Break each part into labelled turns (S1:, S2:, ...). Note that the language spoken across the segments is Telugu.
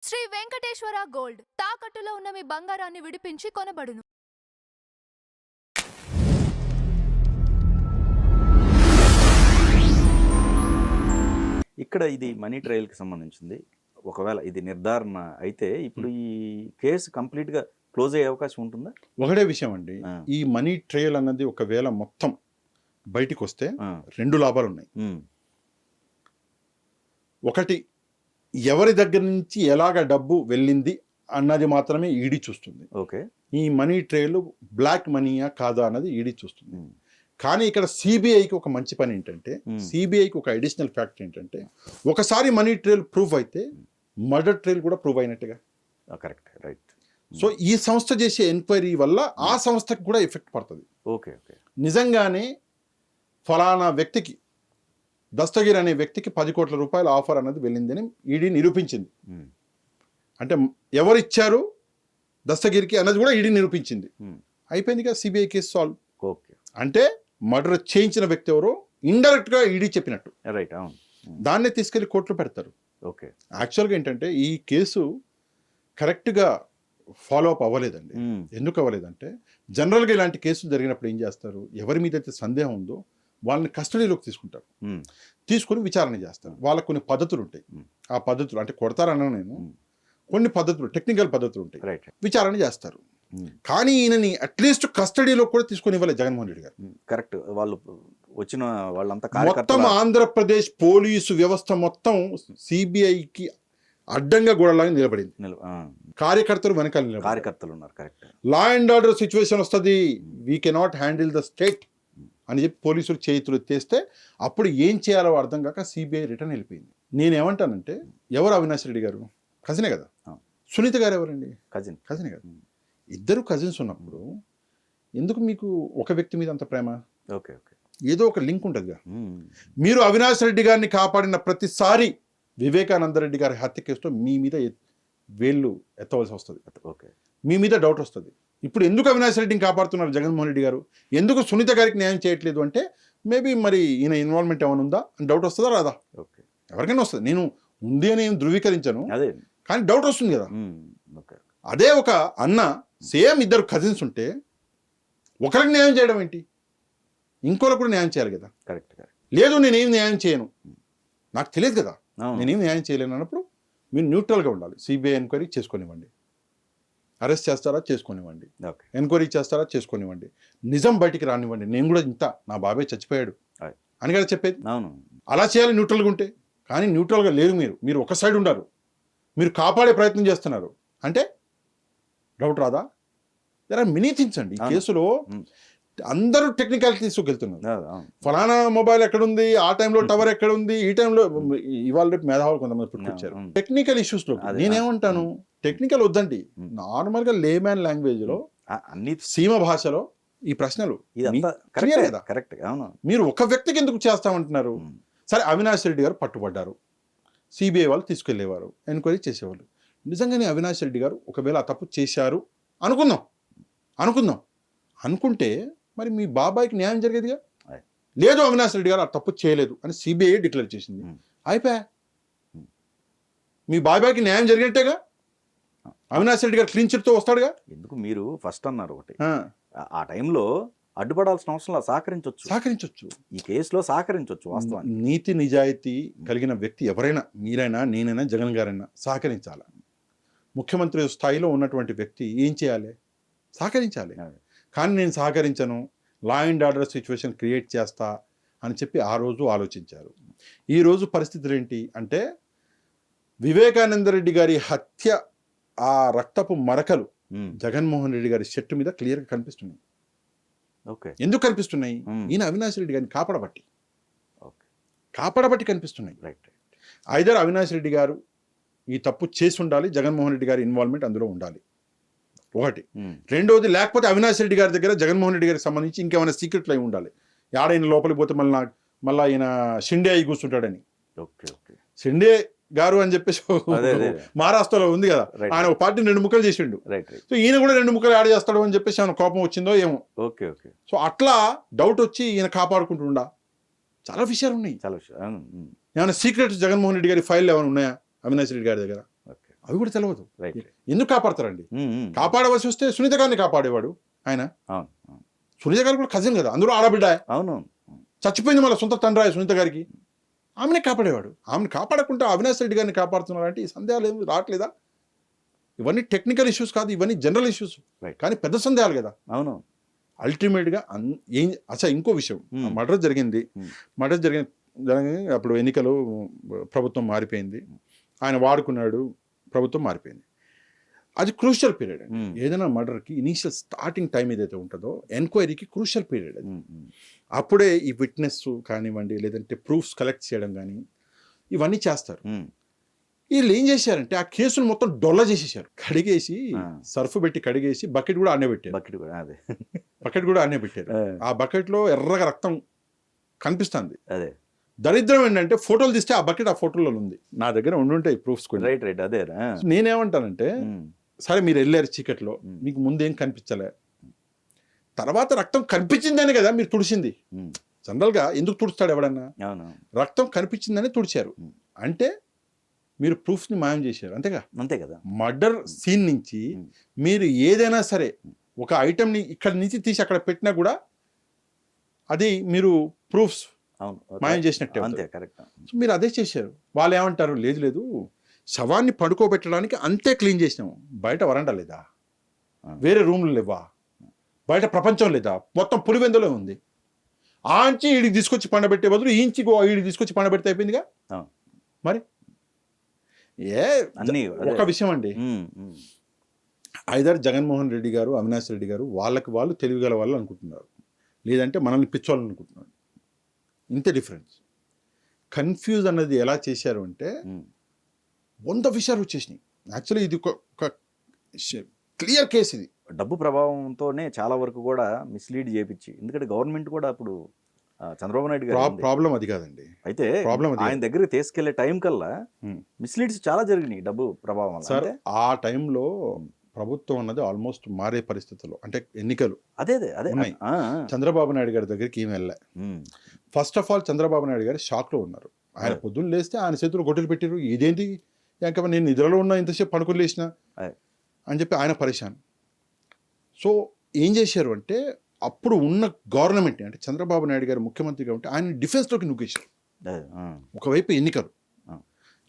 S1: శ్రీ వెంకటేశ్వర గోల్డ్ తాకట్టులో ఉన్న మీ బంగారాన్ని విడిపించి కొనబడును.
S2: ఇక్కడ ఇది మనీ ట్రయల్కి సంబంధించింది. ఒకవేళ ఇది నిర్ధారణ అయితే ఇప్పుడు ఈ కేసు కంప్లీట్గా క్లోజ్ అయ్యే అవకాశం ఉంటుందా?
S3: ఒకటే విషయం అండి, ఈ మనీ ట్రయల్ అన్నది ఒకవేళ మొత్తం బయటికి వస్తే రెండు లాభాలు ఉన్నాయి. ఒకటి, ఎవరి దగ్గర నుంచి ఎలాగ డబ్బు వెళ్ళింది అన్నది మాత్రమే ఈడీ చూస్తుంది.
S2: ఓకే,
S3: ఈ మనీ ట్రయల్ బ్లాక్ మనీయా కాదా అన్నది ఈడీ చూస్తుంది. కానీ ఇక్కడ సిబిఐకి ఒక మంచి పని ఏంటంటే, సిబిఐకి ఒక అడిషనల్ ఫ్యాక్ట్ ఏంటంటే, ఒకసారి మనీ ట్రయల్ ప్రూవ్ అయితే మర్డర్ ట్రయల్ కూడా ప్రూవ్ అయినట్టుగా.
S2: Correct, right.
S3: సో ఈ సంస్థ చేసే ఎంక్వైరీ వల్ల ఆ సంస్థకి కూడా ఎఫెక్ట్ పడుతుంది.
S2: ఓకే ఓకే,
S3: నిజంగానే ఫలానా వ్యక్తికి, దస్తగిరి అనే వ్యక్తికి 10 కోట్ల రూపాయల ఆఫర్ అన్నది వెళ్ళిందని ఈడీ నిరూపించింది. అంటే ఎవరిచ్చారు దస్తగిరికి అన్నది కూడా ఈడీ నిరూపించింది. అయిపోయింది కదా, సిబిఐ కేసు సాల్వ్.
S2: ఓకే,
S3: అంటే మర్డర్ చేయించిన వ్యక్తి ఎవరో ఇండైరెక్ట్గా ఈడీ చెప్పినట్టు.
S2: రైట్, అవును.
S3: దాన్నే తీసుకెళ్లి కోర్టులో పెడతారు.
S2: ఓకే,
S3: యాక్చువల్గా ఏంటంటే ఈ కేసు కరెక్ట్గా ఫాలో అప్ అవ్వలేదండి. ఎందుకు అవ్వలేదంటే, జనరల్గా ఇలాంటి కేసులు జరిగినప్పుడు ఏం చేస్తారు, ఎవరి మీద అయితే సందేహం ఉందో వాళ్ళని కస్టడీలోకి తీసుకుంటారు. తీసుకొని విచారణ చేస్తారు. వాళ్ళకు కొన్ని పద్ధతులు ఉంటాయి. ఆ పద్ధతులు అంటే కొడతారన్నా నేను, కొన్ని పద్ధతులు, టెక్నికల్ పద్ధతులు ఉంటాయి, విచారణ చేస్తారు. కానీ ఈయనని అట్లీస్ట్ కస్టడీలో కూడా తీసుకొని ఇవ్వలేదు జగన్మోహన్ రెడ్డి గారు.
S2: కరెక్ట్. వాళ్ళు వచ్చిన వాళ్ళంతా
S3: మొత్తం ఆంధ్రప్రదేశ్ పోలీసు వ్యవస్థ మొత్తం సిబిఐకి అడ్డంగా గోడలాగా నిలబడింది. కార్యకర్తలు వెనకాల నిలబడి,
S2: కార్యకర్తలు ఉన్నారు. Correct.
S3: Law and order situation వస్తుంది, we cannot handle the state అని చెప్పి పోలీసులు చేతులు ఎత్తేస్తే అప్పుడు ఏం చేయాలో అర్థం కాక సిబిఐ రిటర్న్ వెళ్ళిపోయింది. నేనేమంటానంటే, ఎవరు అవినాష్ రెడ్డి గారు కజినే కదా, సునీత గారు ఎవరండి కజినే కదా. ఇద్దరు కజిన్స్ ఉన్నప్పుడు ఎందుకు మీకు ఒక వ్యక్తి మీద అంత ప్రేమ?
S2: ఓకే ఓకే,
S3: ఏదో ఒక లింక్ ఉంటుందిగా. మీరు అవినాష్ రెడ్డి గారిని కాపాడిన ప్రతిసారి వివేకానంద రెడ్డి గారి హత్య కేసులో మీ మీద వేళ్ళు ఎత్తవలసి వస్తుంది.
S2: ఓకే,
S3: మీ మీద డౌట్ వస్తుంది. ఇప్పుడు ఎందుకు అవినాష్ రెడ్డిని కాపాడుతున్నారు జగన్మోహన్ రెడ్డి గారు, ఎందుకు సునీత గారికి న్యాయం చేయట్లేదు అంటే, మేబీ మరి ఈయన ఇన్వాల్వ్మెంట్ ఏమైనా ఉందా అని డౌట్ వస్తుందా రాదా?
S2: ఓకే,
S3: ఎవరికైనా వస్తుంది. నేను ఉంది అని ఏం ధృవీకరించను,
S2: అదే,
S3: కానీ డౌట్ వస్తుంది కదా.
S2: ఓకే,
S3: అదే ఒక అన్న, సేమ్ ఇద్దరు కజిన్స్ ఉంటే ఒకరికి న్యాయం చేయడం ఏంటి, ఇంకోరికి కూడా న్యాయం చేయాలి కదా.
S2: Correct correct.
S3: లేదు నేనేం న్యాయం చేయను, నాకు తెలియదు కదా, నేనేం న్యాయం చేయలేను అన్నప్పుడు మీరు న్యూట్రల్గా ఉండాలి. సిబిఐ ఎంక్వైరీ చేసుకొనివ్వండి, అరెస్ట్ చేస్తారా చేసుకొనివ్వండి, ఎంక్వైరీ చేస్తారా చేసుకొనివ్వండి, నిజం బయటికి రానివ్వండి. నేను కూడా ఇంత, నా బాబాయ్ చచ్చిపోయాడు అని కదా చెప్పేది. అలా చేయాలి న్యూట్రల్గా ఉంటే. కానీ న్యూట్రల్గా లేరు, మీరు ఒక సైడ్ ఉన్నారు, మీరు కాపాడే ప్రయత్నం చేస్తున్నారు అంటే డౌట్ రాదా? జరా మినీతించండి. ఈ కేసులో అందరూ టెక్నికాలిటీ తీసుకెళ్తున్నారు. ఫలానా మొబైల్ ఎక్కడుంది, ఆ టైంలో టవర్ ఎక్కడుంది, ఈ టైంలో, ఇవాళ రేపు మేధావులు కొంతమంది పుట్టుకొచ్చారు టెక్నికల్ ఇష్యూస్లో. నేనేమంటాను, టెక్నికల్ వద్దండి, నార్మల్గా లేమ్యాన్ లాంగ్వేజ్లో,
S2: అన్ని
S3: సీమ భాషలో ఈ ప్రశ్నలు క్లియర్ కదా.
S2: కరెక్ట్.
S3: మీరు ఒక వ్యక్తికి ఎందుకు చేస్తామంటున్నారు? సరే, అవినాష్ రెడ్డి గారు పట్టుబడ్డారు, సిబిఐ వాళ్ళు తీసుకెళ్లేవారు, ఎంక్వైరీ చేసేవాళ్ళు. నిజంగానే అవినాష్ రెడ్డి గారు ఒకవేళ ఆ తప్పు చేశారు అనుకుందాం అనుకుంటే మరి మీ బాబాయ్కి న్యాయం జరిగేదిగా. లేదు, అవినాష్ రెడ్డి గారు ఆ తప్పు చేయలేదు అని సిబిఐ డిక్లేర్ చేసింది, అయిపోయా, మీ బాబాయ్కి న్యాయం జరిగినట్టేగా. అవినాష్ రెడ్డి గారు క్లీన్ చిట్తో వస్తాడుగా.
S2: ఎందుకు మీరు ఫస్ట్ అన్నారు ఒకటి, ఆ టైంలో అడ్డుపడాల్సిన అవసరం సహకరించవచ్చు, ఈ కేసులో సహకరించవచ్చు. వాస్తవానికి
S3: నీతి నిజాయితీ కలిగిన వ్యక్తి ఎవరైనా, మీరైనా నేనైనా జగన్ గారైనా సహకరించాలి. ముఖ్యమంత్రి స్థాయిలో ఉన్నటువంటి వ్యక్తి ఏం చేయాలి? సహకరించాలి. కానీ నేను సహకరించను, law and order situation create చేస్తా అని చెప్పి ఆ రోజు ఆలోచించారు. ఈరోజు పరిస్థితులు ఏంటి అంటే, వివేకానంద రెడ్డి గారి హత్య ఆ రక్తపు మరకలు జగన్మోహన్ రెడ్డి గారి షర్టు మీద క్లియర్గా కనిపిస్తున్నాయి. ఎందుకు కనిపిస్తున్నాయి? ఈయన అవినాష్ రెడ్డి గారిని కాపాడబట్టి కనిపిస్తున్నాయి. ఐదర్ అవినాష్ రెడ్డి గారు ఈ తప్పు చేసి ఉండాలి, జగన్మోహన్ రెడ్డి గారి ఇన్వాల్వ్మెంట్ అందులో ఉండాలి, ఒకటి. రెండోది, లేకపోతే అవినాష్ రెడ్డి గారి దగ్గర జగన్మోహన్ రెడ్డి గారికి సంబంధించి ఇంకేమైనా సీక్రెట్లు అయి ఉండాలి. ఆడైన లోపలికి పోతే మళ్ళీ ఈయన షిండే అయి కూర్చుంటాడని. షిండే గారు అని చెప్పేసి మహారాష్ట్రలో ఉంది కదా, ఆయన ఒక పార్టీని 2 ముక్కలు చేసిండు. సో ఈయన కూడా 2 ముక్కలు యాడ్ చేస్తాడు అని చెప్పేసి ఆయన కోపం వచ్చిందో ఏమో. సో అట్లా డౌట్ వచ్చి ఈయన కాపాడుకుంటుండా. చాలా విషయాలు ఉన్నాయి, ఏమైనా సీక్రెట్స్ జగన్మోహన్ రెడ్డి గారి ఫైల్ ఏమైనా ఉన్నాయా అవినాష్ రెడ్డి గారి దగ్గర? అవి కూడా తెలియదు.
S2: రైట్.
S3: ఎందుకు కాపాడతారండి? కాపాడవలసి వస్తే సునీత గారిని కాపాడేవాడు ఆయన. సునీత గారు కూడా కజిన్ కదా, అందులో ఆడబిడ్డ.
S2: అవును,
S3: చచ్చిపోయింది మళ్ళీ సొంత తండ్రి సునీత గారికి. ఆమెనే కాపాడేవాడు. ఆమెను కాపాడకుండా అవినాష్ రెడ్డి గారిని కాపాడుతున్నారంటే ఈ సందేహాలు ఏమి రావట్లేదా? ఇవన్నీ టెక్నికల్ ఇష్యూస్ కాదు, ఇవన్నీ జనరల్ ఇష్యూస్, కానీ పెద్ద సందేహాలు కదా.
S2: అవును.
S3: అల్టిమేట్గా ఏం అసలు ఇంకో విషయం, మర్డర్ జరిగింది. మర్డర్ జరిగిన అప్పుడు ఎన్నికలు, ప్రభుత్వం మారిపోయింది, ఆయన వాడుకున్నాడు, ప్రభుత్వం మారిపోయింది. అది క్రూషియల్ పీరియడ్ అండి. ఏదైనా మర్డర్కి ఇనీషియల్ స్టార్టింగ్ టైం ఏదైతే ఉంటుందో ఎంక్వైరీకి క్రూషియల్ పీరియడ్ అది. అప్పుడే ఈ విట్నెస్ కానివ్వండి, లేదంటే ప్రూఫ్స్ కలెక్ట్ చేయడం కానీ ఇవన్నీ చేస్తారు. వీళ్ళు ఏం చేశారంటే ఆ కేసును మొత్తం డొల్ల చేసేసారు. కడిగేసి సర్ఫ్ పెట్టి కడిగేసి బకెట్ కూడా ఆనే పెట్టారు. బకెట్ కూడా ఆనే పెట్టారు. ఆ బకెట్లో ఎర్రగా రక్తం కనిపిస్తుంది.
S2: అదే
S3: దరిద్రం ఏంటంటే ఫోటోలు తీస్తే ఆ బకెట్ ఆ ఫోటోలో ఉంది. నా దగ్గర ఉండుంటాయి ప్రూఫ్స్ కూడా.
S2: Right right. అదే
S3: నేనేమంటానంటే, సరే మీరు వెళ్ళారు చీకట్లో, మీకు ముందేం కనిపించలే, తర్వాత రక్తం కనిపించిందని కదా మీరు తుడిచింది. జనరల్గా ఎందుకు తుడుస్తాడు ఎవడన్నా? రక్తం కనిపించిందని తుడిచారు అంటే మీరు ప్రూఫ్స్ని మాయం చేశారు, అంతేగా?
S2: అంతే కదా.
S3: మర్డర్ సీన్ నుంచి మీరు ఏదైనా సరే ఒక ఐటమ్ని ఇక్కడ నుంచి తీసి అక్కడ పెట్టినా కూడా అది మీరు ప్రూఫ్స్ మాయం చేసినట్టే.
S2: అంతే, కరెక్ట్.
S3: సో మీరు అదే చేశారు. వాళ్ళు ఏమంటారు, లేదు లేదు శవాన్ని పడుకోబెట్టడానికి అంతే క్లీన్ చేసినాము, బయట వరండా లేదా, వేరే రూమ్లు లేవా, బయట ప్రపంచం లేదా, మొత్తం పులివెందులో ఉంది. ఆంచి ఈడికి తీసుకొచ్చి పండబెట్టే బదులు ఈంచి ఈడికి తీసుకొచ్చి పండబెడితే అయిపోయిందిగా. మరి ఒక విషయం అండి, ఐదర్ జగన్మోహన్ రెడ్డి గారు, అవినాష్ రెడ్డి గారు వాళ్ళకి వాళ్ళు తెలివిగల వాళ్ళు అనుకుంటున్నారు, లేదంటే మనల్ని పిచ్చోళ్ళు అనుకుంటున్నారు. ఇంతే డిఫరెన్స్. కన్ఫ్యూజ్ అన్నది ఎలా చేశారు అంటే 100 విషయాలు వచ్చేసినాయి. యాక్చువల్లీ ఇది ఒక క్లియర్ కేసు. ఇది
S2: డబ్బు ప్రభావంతోనే చాలా వరకు కూడా మిస్లీడ్ చేయించి, ఎందుకంటే గవర్నమెంట్ కూడా అప్పుడు చంద్రబాబు నాయుడు గారు
S3: ప్రాబ్లం అది కాదండి.
S2: అయితే ఆయన దగ్గరికి తీసుకెళ్లే టైం కల్లా మిస్లీడ్స్ చాలా జరిగినాయి డబ్బు ప్రభావం వల్ల.
S3: సార్ ఆ టైంలో ప్రభుత్వం అన్నది ఆల్మోస్ట్ మారే పరిస్థితుల్లో, అంటే ఎన్నికలు
S2: అదే
S3: ఉన్నాయి. చంద్రబాబు నాయుడు గారి దగ్గరికి ఏమి వెళ్ళా. First of all Chandrababu Naidu గారు షాక్లో ఉన్నారు. ఆయన పొద్దున్న లేస్తే ఆయన చేతులు గొడ్డలు పెట్టారు. ఇదేంటి ఇంకా నేను నిద్రలో ఉన్నా, ఇంతసేపు పడుకుని లేచిన అని చెప్పి ఆయన పరేషాన్. సో ఏం చేశారు అంటే, అప్పుడు ఉన్న గవర్నమెంట్ అంటే చంద్రబాబు నాయుడు గారు ముఖ్యమంత్రిగా ఉంటే ఆయన డిఫెన్స్లోకి నూకేశారు. ఒకవైపు ఎన్నికలు,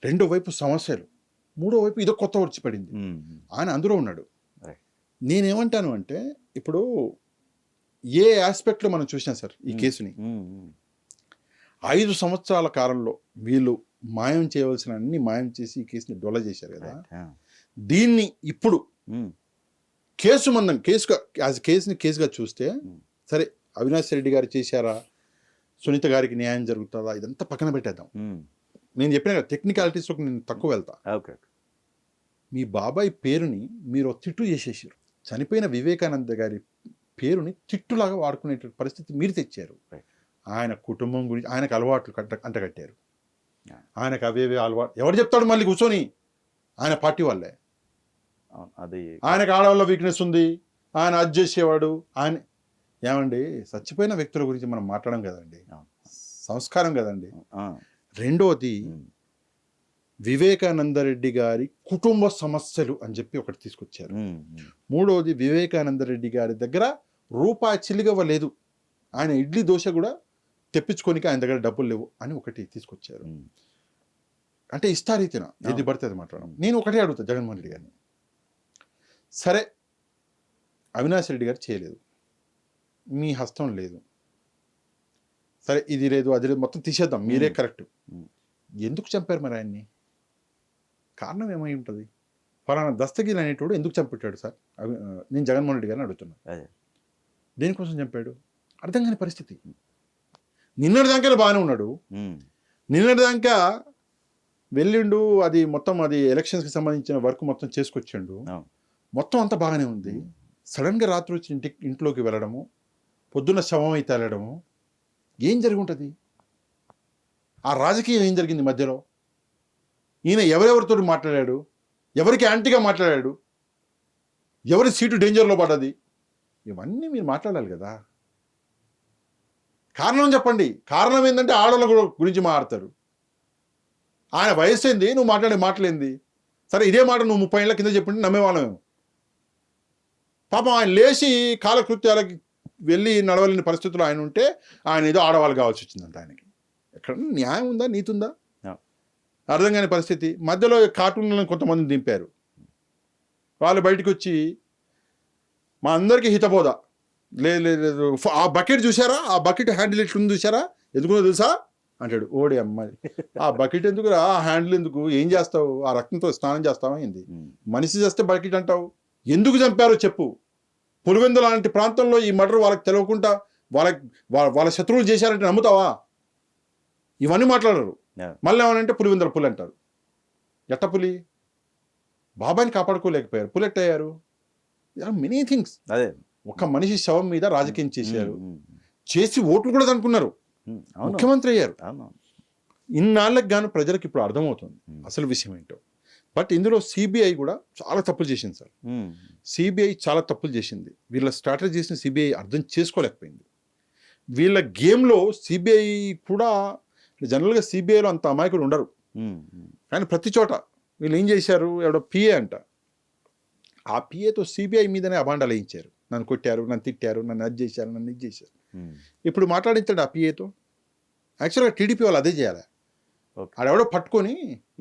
S3: రెండో వైపు సమస్యలు, మూడో వైపు ఇదో కొత్త వచ్చి పడింది, ఆయన అందులో ఉన్నాడు. నేనేమంటాను అంటే, ఇప్పుడు ఏ ఆస్పెక్ట్లో మనం చూసినా సార్ ఈ కేసుని 5 సంవత్సరాల కాలంలో వీళ్ళు మాయం చేయవలసిన అన్ని మాయం చేసి ఈ కేసుని డొల్ల చేశారు కదా. దీన్ని ఇప్పుడు కేసుని కేసుగా చూస్తే, సరే అవినాష్ రెడ్డి గారు చేశారా, సునీత గారికి న్యాయం జరుగుతుందా, ఇదంతా పక్కన పెట్టేద్దాం. నేను చెప్పిన కదా టెక్నికాలిటీస్లోకి నేను తక్కువ వెళ్తా. మీ బాబాయ్ పేరుని మీరు తిట్టు చేసేసారు. చనిపోయిన వివేకానంద గారి పేరుని తిట్టులాగా వాడుకునే పరిస్థితి మీరు తెచ్చారు. ఆయన కుటుంబం గురించి ఆయనకు అలవాట్లు అంటగట్టారు. ఆయనకు అవేవే అలవాటు ఎవరు చెప్తాడు మళ్ళీ కూర్చొని? ఆయన పార్టీ వాళ్ళే.
S2: అది
S3: ఆయనకు ఆడవాళ్ళ వీక్నెస్ ఉంది, ఆయన అది చేసేవాడు. ఆయన ఏమండి, చచ్చిపోయిన వ్యక్తుల గురించి మనం మాట్లాడడం కదండి, సంస్కారం కదండి. రెండోది వివేకానందరెడ్డి గారి కుటుంబ సమస్యలు అని చెప్పి ఒకటి తీసుకొచ్చారు. మూడోది వివేకానందరెడ్డి గారి దగ్గర రూపాయి చిల్లిగవ్వలేదు, ఆయన ఇడ్లీ దోశ కూడా తెప్పించుకోనికి ఆయన దగ్గర డబ్బులు లేవు అని ఒకటి తీసుకొచ్చారు. అంటే ఇష్టారీతిన ఏది పడితే అది మాట్లాడడం. నేను ఒకటే అడుగుతా జగన్మోహన్ రెడ్డి గారిని, సరే అవినాష్ రెడ్డి గారు చేయలేదు, మీ హస్తం లేదు, సరే ఇది లేదు అది లేదు, మొత్తం తీసేద్దాం, మీరే కరెక్ట్. ఎందుకు చంపారు మరి ఆయన్ని? కారణం ఏమై ఉంటుంది? ఫలానా దస్తగిరి అనేటోడు ఎందుకు చంపెట్టాడు సార్? నేను జగన్మోహన్ రెడ్డి గారిని అడుగుతున్నాను, దేనికోసం చంపాడు? అర్థం కాని పరిస్థితి. నిన్నటిదాకా బాగానే ఉన్నాడు, నిన్నటిదాకా వెళ్ళిండు, అది మొత్తం అది ఎలక్షన్స్కి సంబంధించిన వర్క్ మొత్తం చేసుకొచ్చిండు, మొత్తం అంతా బాగానే ఉంది. సడన్గా రాత్రి వచ్చి ఇంట్లోకి వెళ్ళడము, పొద్దున్న శవం అయితే వెళ్ళడము, ఏం జరిగి ఉంటుంది? ఆ రాజకీయం ఏం జరిగింది మధ్యలో? ఈయన ఎవరెవరితో మాట్లాడాడు, ఎవరికి యాంటీగా మాట్లాడాడు, ఎవరి సీటు డేంజర్లో పడ్డది, ఇవన్నీ మీరు మాట్లాడాలి కదా. కారణం చెప్పండి. కారణం ఏంటంటే ఆడవాళ్ళ గురించి మాట్లాడతారు. ఆయన వయసు ఏంది, నువ్వు మాట్లాడే మాటలేంది, సరే ఇదే మాట నువ్వు 30 ఏళ్ల కింద చెప్పింటే నమ్మేవాళ్ళమేమో. పాపం ఆయన లేచి కాలకృత్యాలకి వెళ్ళి నడవలేని పరిస్థితుల్లో ఆయన ఉంటే ఆయన ఏదో ఆడవాళ్ళు కావాల్సి వచ్చిందంట ఆయనకి. ఎక్కడ న్యాయం ఉందా, నీతి ఉందా? అర్థం కాని పరిస్థితి. మధ్యలో కార్టూన్లను కొంతమంది దింపారు. వాళ్ళు బయటకు వచ్చి మా అందరికీ హితబోధ, లేదు ఆ బకెట్ చూసారా, ఆ బకెట్ హ్యాండిల్ ఎట్లుంది చూసారా, ఎందుకునో తెలుసా అంటాడు. ఓడి అమ్మాయి, ఆ బకెట్ ఎందుకు రా, ఆ హ్యాండిల్ ఎందుకు, ఏం చేస్తావు, ఆ రక్తంతో స్నానం చేస్తావా ఏంది? మనిషి చేస్తే బకెట్ అంటావు. ఎందుకు చంపారో చెప్పు. పులివెందు లాంటి ప్రాంతంలో ఈ మర్డర్ వాళ్ళకి తెలియకుండా వాళ్ళ శత్రువులు చేశారంటే నమ్ముతావా? ఇవన్నీ మాట్లాడరు. మళ్ళీ ఏమనంటే పులివెందుల పులి అంటారు. ఎట్ట పులి? బాబాయిని కాపాడుకోలేకపోయారు, పులి ఎట్టయ్యారు? Many things.
S2: అదే
S3: ఒక మనిషి శవం మీద రాజకీయం చేశారు, చేసి ఓట్లు కూడా అనుకున్నారు, ముఖ్యమంత్రి అయ్యారు. ఇన్నాళ్ళకి గాను ప్రజలకు ఇప్పుడు అర్థమవుతుంది అసలు విషయం ఏంటో. బట్ ఇందులో సిబిఐ కూడా చాలా తప్పులు చేసింది సార్. సిబిఐ చాలా తప్పులు చేసింది. వీళ్ళ స్ట్రాటజీస్ని సిబిఐ అర్థం చేసుకోలేకపోయింది. వీళ్ళ గేమ్లో సిబిఐ కూడా, జనరల్గా సిబిఐలో అంత అమాయకులు ఉండరు, కానీ ప్రతి చోట వీళ్ళు ఏం చేశారు, ఎవడో పిఏ అంట, ఆ పిఏతో సిబిఐ మీదనే అభాండాలు వేయించారు. నన్ను కొట్టారు, నన్ను తిట్టారు, నన్ను అది చేశారు, నన్ను ఇది చేశారు. ఇప్పుడు మాట్లాడించాడు ఆ పిఏతో. యాక్చువల్గా టీడీపీ వాళ్ళు అదే చేయాలి. ఆడెవడో పట్టుకొని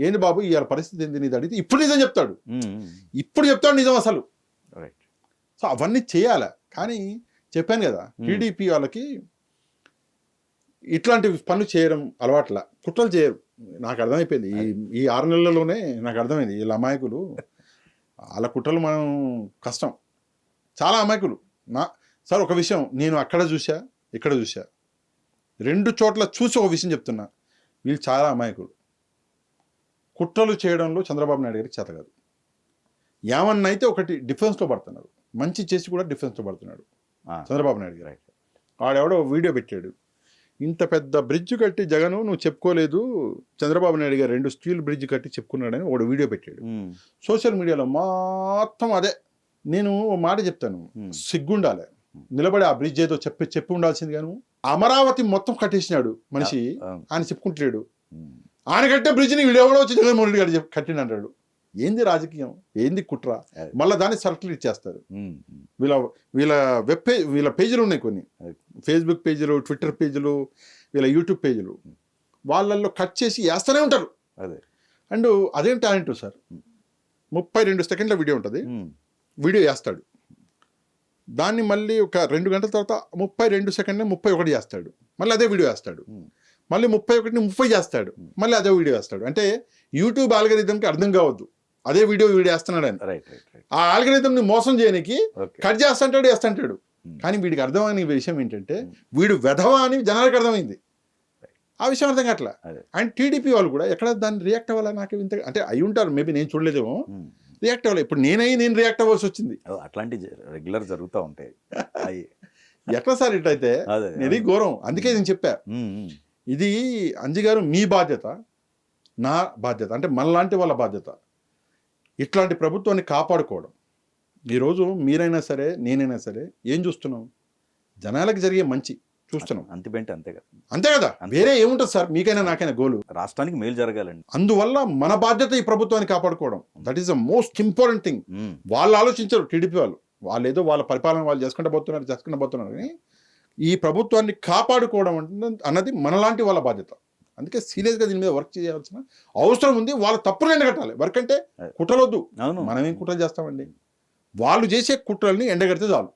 S3: ఏంది బాబు ఇవాళ పరిస్థితి ఏంది నీది అడిగితే ఇప్పుడు నిజం చెప్తాడు, ఇప్పుడు చెప్తాడు నిజం అసలు. సో అవన్నీ చేయాలి. కానీ చెప్పాను కదా, టీడీపీ వాళ్ళకి ఇట్లాంటి పనులు చేయడం అలవాట్ల, కుట్రలు చేయరు. నాకు అర్థమైపోయింది ఈ 6 నెలల్లోనే నాకు అర్థమైంది వీళ్ళ అమాయకులు, వాళ్ళ కుట్రలు మనం కష్టం, చాలా అమాయకులు. సార్ ఒక విషయం నేను అక్కడ చూసా, ఇక్కడ చూసా, 2 చోట్ల చూసి ఒక విషయం చెప్తున్నా, వీళ్ళు చాలా అమాయకులు. కుట్రలు చేయడంలో చంద్రబాబు నాయుడు గారికి చేత కాదు. ఏమన్నా అయితే ఒకటి డిఫెన్స్లో పడుతున్నారు, మంచి చేసి కూడా డిఫెన్స్లో పడుతున్నాడు చంద్రబాబు నాయుడు గారు. వాడెవడో వీడియో పెట్టాడు, ఇంత పెద్ద బ్రిడ్జ్ కట్టి జగను నువ్వు చెప్పుకోలేదు, చంద్రబాబు నాయుడు గారు 2 స్టీల్ బ్రిడ్జ్ కట్టి చెప్పుకున్నాడని వాడు వీడియో పెట్టాడు. సోషల్ మీడియాలో మొత్తం అదే. నేను ఓ మాట చెప్తాను, సిగ్గుండాలి, నిలబడి ఆ బ్రిడ్జ్ ఏదో చెప్పి ఉండాల్సింది. గాను అమరావతి మొత్తం కట్టేసినాడు మనిషి, ఆయన చెప్పుకుంటలేడు. ఆయన కట్టే బ్రిడ్జ్ని వీడెవడో వచ్చి జగన్మోహన్ రెడ్డి గారు కట్టిండు అంటాడు. ఏంది రాజకీయం, ఏంది కుట్ర? మళ్ళీ దాన్ని సర్కిల్ ఇచ్చేస్తారు. వీళ్ళ పేజీలు ఉన్నాయి కొన్ని, ఫేస్బుక్ పేజీలు, ట్విట్టర్ పేజీలు, వీళ్ళ యూట్యూబ్ పేజీలు, వాళ్ళల్లో కట్ చేసి వేస్తూనే ఉంటారు. అండ్ అదేం టాలెంట్ సార్. 32 సెకండ్ల వీడియో ఉంటుంది, వీడియో వేస్తాడు, దాన్ని మళ్ళీ ఒక 2 గంటల తర్వాత 32 సెకండ్ని 31 చేస్తాడు, మళ్ళీ అదే వీడియో వేస్తాడు, మళ్ళీ 31ని 30 చేస్తాడు, మళ్ళీ అదే వీడియో వేస్తాడు. అంటే యూట్యూబ్ ఆల్గరిథంకి అర్థం కావద్దు అదే వీడియో వేస్తున్నాడు అని. ఆ ఆల్గరిథంని మోసం చేయడానికి కట్ చేస్తుంటాడు, వేస్తుంటాడు. కానీ వీడికి అర్థమైన విషయం ఏంటంటే వీడు వెధవా అని జనాలకు అర్థమైంది. ఆ విషయం అర్థం కావట్లా. అండ్ టీడీపీ వాళ్ళు కూడా ఎక్కడ దాన్ని రియాక్ట్ అవ్వాలా, నాకు ఇంత అంటే అయి ఉంటారు, మేబీ నేను చూడలేదేమో, రియాక్ట్ అవ్వాలి. ఇప్పుడు నేను రియాక్ట్ అవ్వాల్సి వచ్చింది.
S2: అట్లాంటి రెగ్యులర్ జరుగుతూ ఉంటాయి.
S3: ఎట్లా సార్ ఇట్లయితే ఇది ఘోరం. అందుకే నేను చెప్పా, ఇది అంజి గారు మీ బాధ్యత, నా బాధ్యత, అంటే మనలాంటి వాళ్ళ బాధ్యత ఇట్లాంటి ప్రభుత్వాన్ని కాపాడుకోవడం. ఈరోజు మీరైనా సరే నేనైనా సరే ఏం చూస్తున్నాం, జనాలకు జరిగే మంచి చూస్తున్నాం. అంతే కదా, వేరే ఏముంటుంది సార్ మీకైనా నాకైనా గోలు,
S2: రాష్ట్రానికి మేలు జరగాలండి.
S3: అందువల్ల మన బాధ్యత ఈ ప్రభుత్వాన్ని కాపాడుకోవడం. That is the most important thing. వాళ్ళు ఆలోచించరు, టీడీపీ వాళ్ళు ఏదో వాళ్ళ పరిపాలన వాళ్ళు చేసుకుంటూ పోతున్నారు కానీ ఈ ప్రభుత్వాన్ని కాపాడుకోవడం అన్నది మనలాంటి వాళ్ళ బాధ్యత. అందుకే సీరియస్గా దీని మీద వర్క్ చేయాల్సిన అవసరం ఉంది. వాళ్ళ తప్పులు ఎండగట్టాలి. వర్క్ అంటే కుట్రలొద్దు, మనమేం కుట్రలు చేస్తామండి, వాళ్ళు చేసే కుట్రల్ని ఎండగడితే చాలు.